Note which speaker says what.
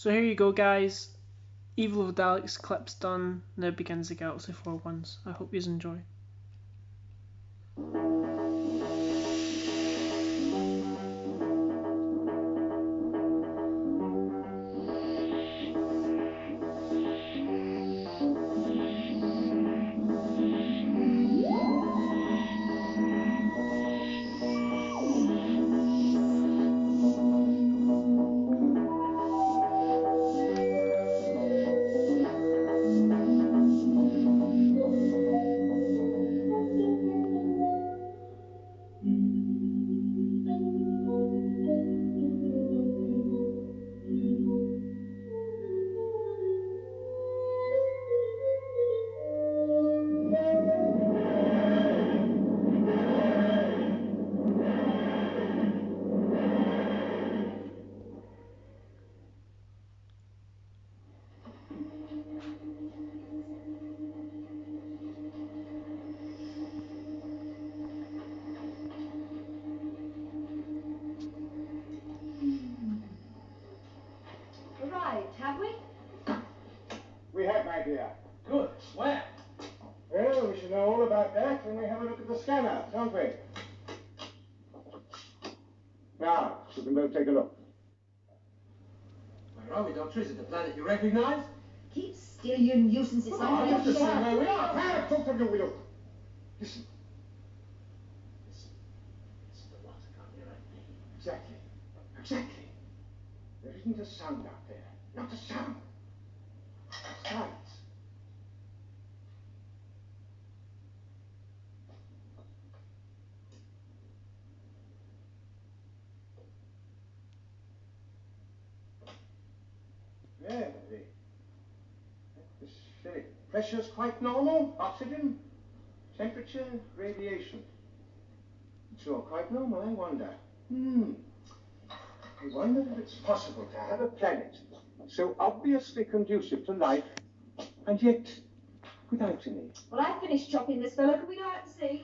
Speaker 1: So here you go, guys. Evil of Daleks clip's done. Now begins the Galaxy 4 ones. I hope you enjoy.
Speaker 2: Arrived, have we?
Speaker 3: We have, my dear.
Speaker 4: Good. Where?
Speaker 3: Well, we should know all about that when we have a look at the scanner, don't we? Now, you can both take a look.
Speaker 4: Where are we, Doctor? Is it the planet you recognise?
Speaker 2: Keep still, you nuisance. It's
Speaker 3: Oh, just to see where we are. Now, talk to you, will you? Listen.
Speaker 4: Listen. Listen to what? I can't hear anything.
Speaker 3: Exactly. Exactly. There isn't a sound out there. Not a sound. Silence. Yeah, the pressure's quite normal. Oxygen, temperature, radiation. It's all quite normal, I wonder. I wonder if it's possible to have a planet so obviously conducive to life, and yet without any.
Speaker 2: Well, I've finished chopping this fellow. Can we go out to sea?